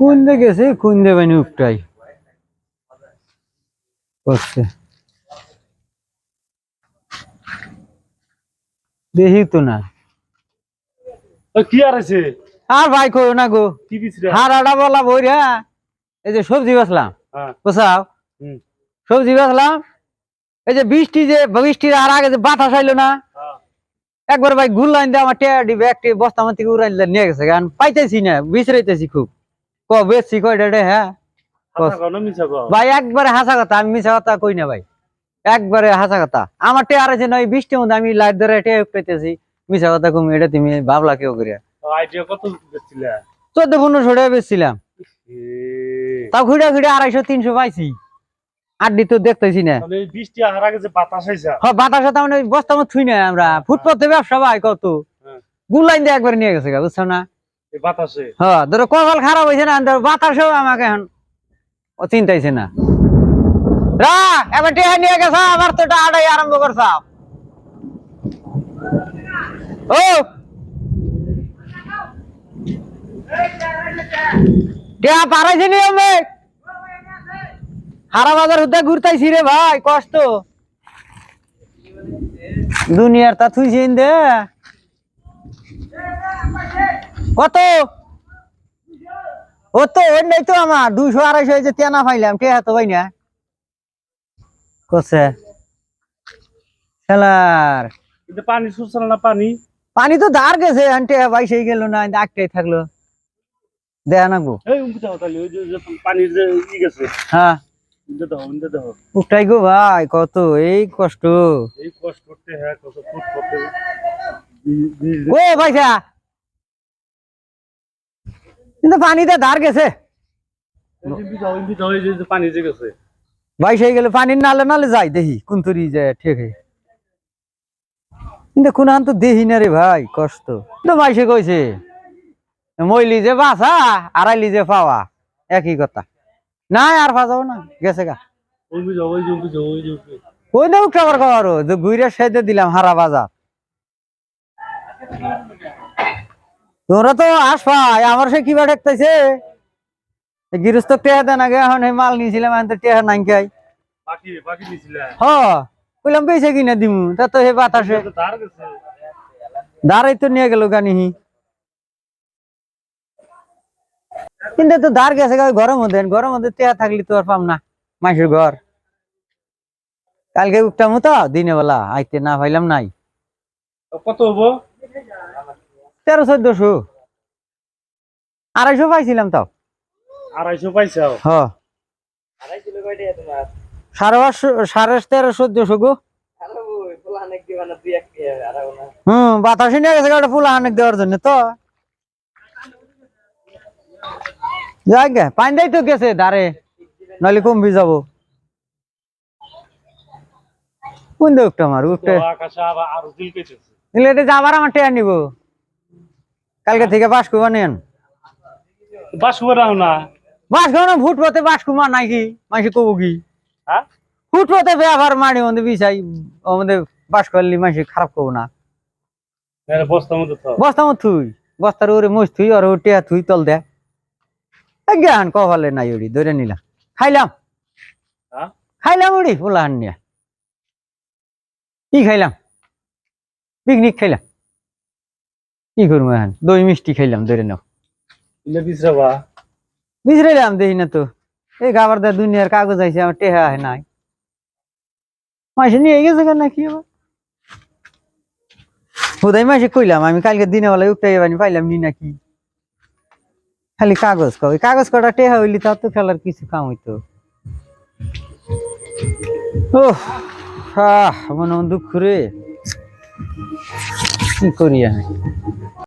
কুন্দে গেছে কুন্দে বানি উপটাই করছে দেখি তো না কি আর আছে আর ভাই কই না গো কি বিছরা হারাটা বলা বইরা এই যে সবজি বেচলাম বুঝাও সবজি বেচলাম এই যে বৃষ্টির আর আগে যে বাতাস আইলো না একবার ভাই গুল লাইন দিয়ে আমার টেডি ব্যাগটি বস্তা আমার থেকে উড়াই নিয়ে গেছে গান পাইতেছি না বিছরাইতেছি খুব বেশি কয়টা রে হ্যাঁ ভাই একবারে হাসা কথা আমি মিছা কথা কই না ভাই একবারে হাসা কথা আমার টে আর আছে না ওই বৃষ্টির মধ্যে আমি লাইট ধরে টে পেতেছি মিছা কথা কম এটা তুমি ভাবলা কেউ করিয়া আইডিয়া কত বেচছিলা 14-15 টাকা বেচছিলাম তাও ঘুরে ঘুরে 250-300 পাইছি আড্ডি তো দেখতেছি না বৃষ্টি আসার আগে যে বাতাস হয়েছে হ্যাঁ বাতাসে তার মানে বস্তা মত থুই না আমরা ফুটপাতে ব্যবসা ভাই কত গুলাইন দিয়ে একবার নিয়ে গেছে বুঝছো না বাতাসে হ্যাঁ ধরো কপাল খারাপ হয়েছে না বাতাসেও আমাকে এখন চিন্তাইছে না রা এবার টেহা নিয়ে গেছে আবার তো আড়াই আরম্ভ করছা ও টেহা পারাইছে নি আমি হারা বাজার হুদা ঘুরতাইছি রে ভাই কষ্ট দুনিয়ার তা থুইছে দে কত ও তো ওই নাই তো আমার 200-250 হয়েছে তেনা পাইলাম টেহা তো ভাই না কসে খেলার কিন্তু পানি সুরছল না পানি তো ধার গেছে আন্টি ভাই সেই গেল না একটাই থাকলো দেয়া না গো এই উঠাও তাহলে ওই যে পানির যে ই গেছে হ্যাঁ ইন্দে দাও উঠাই গো ভাই কত এই কষ্ট করতে হ্যাঁ কত ফুট করতে ও ভাইসা কিন্তু পানিতে ধার গেছে পানি যে গেছে ভাই সেই গেলে পানির নালে নালে যাই দেখি কুন্তরি যায় ঠিক কিন্তু কোন তো দেখি না রে ভাই কষ্ট কিন্তু ভাই সে কইছে মইলি যে বাসা আড়াইলি যে পাওয়া একই কথা নাই আর ফাজাও না গেছে গা ওই না উঠাবার খাবার যে ঘুরে সেদে দিলাম হারা বাজার তোরা তো আসবাই আমার সে কিবা দেখতেছে গৃহস্থ টেহা দেন আগে এখন মাল নিয়েছিলাম এখন তো টেহা নাই খাই কইলাম বেঁচে কিনা দিমু তা তো হে বাতাসে দাঁড়াই তো নিয়ে গেল গানিহি কিন্তু তো দাঁড় গেছে ঘরের মধ্যে টেহা থাকলি তো আর পাম না মাসের ঘর কালকে উঠতাম তো দিনে বেলা আইতে না পাইলাম নাই কত হবো 1300-1400 250 পাইছিলাম তাও 250 পাইছাও হ্যাঁ 1350-1400 গো বাতাসে নিয়ে গেছে ওটা ফুলা অনেক দেওয়ার জন্য তো যাই গে পানি তো গেছে ধারে নইলে কমবি যাবো কোন দেখটা আমার উঠতে আবার আমার টেয়া নিব কালকে থেকে বাসকু নেন বাসকু না ফুটপথে বাসকু মার নাই কি মাসে কবু কি ফুটপথে ব্যবহার মারি মধ্যে বিছাই আমাদের বাস করলি মাসে খারাপ করবো না বস্তা মত থুই বস্তার ওরে মুছ থুই আর টেয়া থুই তল দে জ্ঞান কপালে নাই ওড়ি ধরে নিলাম খাইলাম ওড়ি পোলাহান নিয়ে কি খাইলাম পিকনিক খাইলাম কি করবো এখন দই মিষ্টি খাইলাম ধরে নাও বিছরাইলাম দেখি না তো এই খাবার দা দুনিয়ার কাগজ আইছে আমার টেহা নাই মাসে নিয়ে গেছে কেন কি আবার হুদাই মাসে কইলাম আমি কালকে দিনে বেলা উঠতে পাইলাম নি নাকি খালি কাগজ কাগজ কটা টেহা হইলি তা তো খেলার কিছু কাম হইতো ও মনে দুঃখ রে কি করি আমি